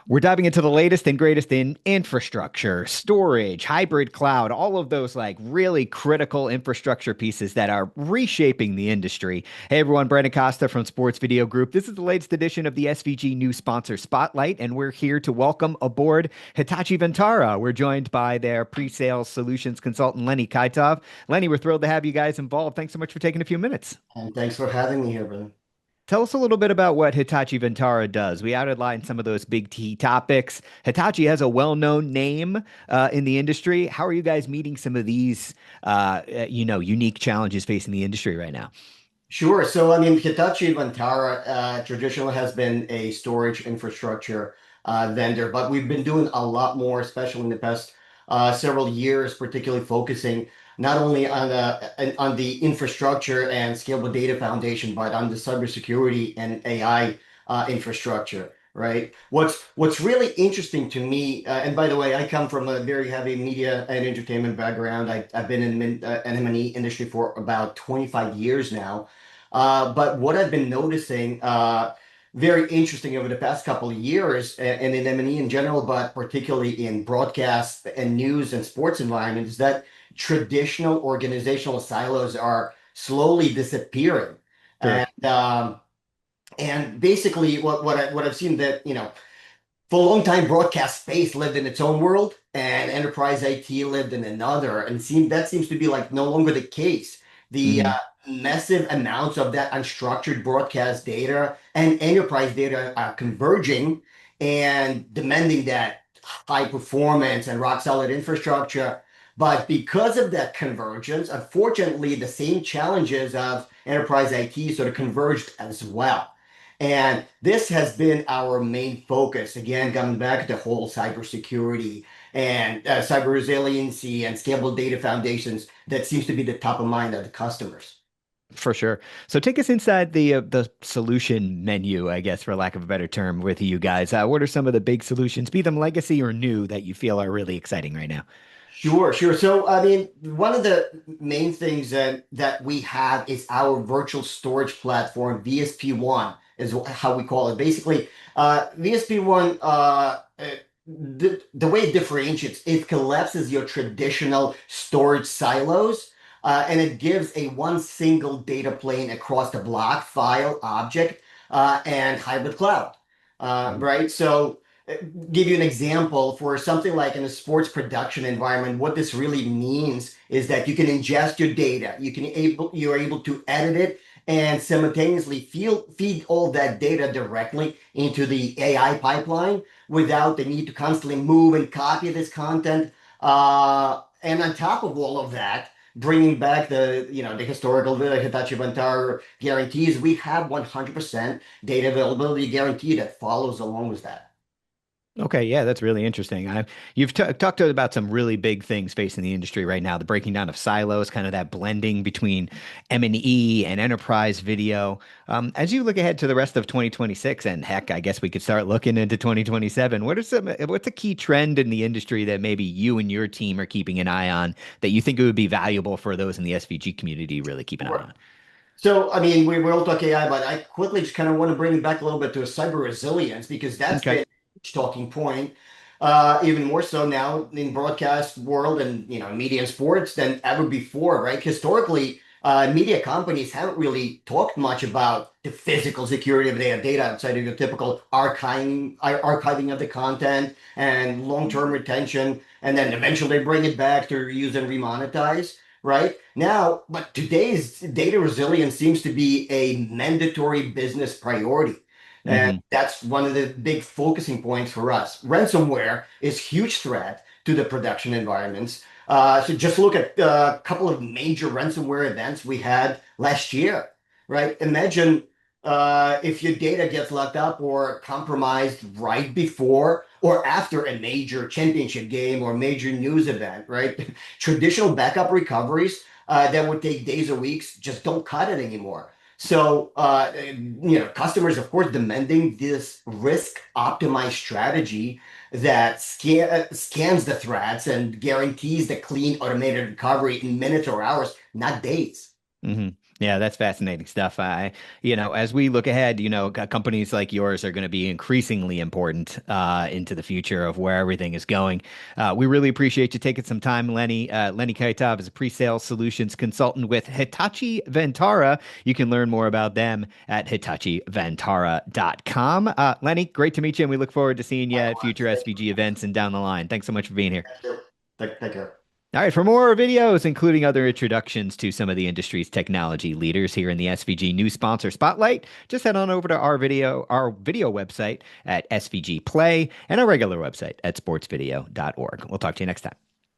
We're diving into the latest and greatest in infrastructure, storage, hybrid cloud, all of those like really critical infrastructure pieces that are reshaping the industry. Hey everyone, Brandon Costa from Sports Video Group. This is the latest edition of the SVG News Sponsor Spotlight, and we're here to welcome aboard Hitachi Vantara. We're joined by their pre-sales solutions consultant, Lenny Khaitov. Lenny, we're thrilled to have you guys involved. Thanks so much for taking a few minutes. And thanks for having me here, brother. Tell us a little bit about what Hitachi Vantara does. We outlined some of those big T topics. Hitachi has a well-known name in the industry. How are you guys meeting some of these, unique challenges facing the industry right now? Sure. So, I mean, Hitachi Vantara traditionally has been a storage infrastructure vendor, but we've been doing a lot more, especially in the past several years, particularly focusing not only on the infrastructure and scalable data foundation, but on the cybersecurity and AI infrastructure. Right. What's really interesting to me, and by the way, I come from a very heavy media and entertainment background. I've been in the M&E industry for about 25 years now. But what I've been noticing, very interesting over the past couple of years, and in M&E in general, but particularly in broadcast and news and sports environments, is that traditional organizational silos are slowly disappearing. Sure. And basically, what I've seen that for a long time, broadcast space lived in its own world, and enterprise IT lived in another, and seems to be like no longer the case. The Hmm. massive amounts of that unstructured broadcast data and enterprise data are converging and demanding that high performance and rock solid infrastructure. But because of that convergence, unfortunately, the same challenges of enterprise IT sort of converged as well. And this has been our main focus. Again, coming back to the whole cybersecurity and cyber resiliency and scalable data foundations, that seems to be the top of mind of the customers. For sure. So take us inside the solution menu, I guess, for lack of a better term, with you guys. What are some of the big solutions, be them legacy or new, that you feel are really exciting right now? Sure, sure. So, I mean, one of the main things that we have is our virtual storage platform, VSP1 is how we call it. Basically, VSP1, the way it differentiates, it collapses your traditional storage silos, and it gives a one single data plane across the block, file, object, and hybrid cloud. Mhm. Right? So, give you an example for something like in a sports production environment, what this really means is that you can ingest your data, you're able to edit it and simultaneously feed all that data directly into the AI pipeline without the need to constantly move and copy this content. And on top of all of that, bringing back the historical the Hitachi Vantara guarantees, we have 100% data availability guarantee that follows along with that. Okay, yeah, that's really interesting. You've talked about some really big things facing the industry right now, the breaking down of silos, kind of that blending between M&E and enterprise video. As you look ahead to the rest of 2026, and heck, I guess we could start looking into 2027, what's a key trend in the industry that maybe you and your team are keeping an eye on that you think it would be valuable for those in the SVG community to really keep an eye on? So, I mean, we will talk AI, but I quickly just kind of want to bring it back a little bit to a cyber resilience because that's Okay. been a huge talking point, even more so now in broadcast world and media and sports than ever before, right? Historically, media companies haven't really talked much about the physical security of their data outside of your typical archiving of the content and long-term retention, and then eventually bring it back to use and remonetize. Right now, but today's data resilience seems to be a mandatory business priority. And Hmm. that's one of the big focusing points for us. Ransomware is huge threat to the production environments. So just look at a couple of major ransomware events we had last year, right? Imagine if your data gets locked up or compromised right before or after a major championship game or major news event, right? Traditional backup recoveries that would take days or weeks just don't cut it anymore. So, customers, of course, demanding this risk optimized strategy that scans the threats and guarantees the clean automated recovery in minutes or hours, not days. Hmm. Yeah, that's fascinating stuff. As we look ahead, companies like yours are going to be increasingly important into the future of where everything is going. We really appreciate you taking some time, Lenny. Lenny Khaitov is a pre-sales solutions consultant with Hitachi Vantara. You can learn more about them at hitachivantara.com. Lenny, great to meet you, and we look forward to seeing you at Likewise. future Thank you. SVG events and down the line. Thanks so much for being here. Thank you. Take care. All right, for more videos, including other introductions to some of the industry's technology leaders here in the SVG New Sponsor Spotlight, just head on over to our video website at SVG Play and our regular website at sportsvideo.org. We'll talk to you next time.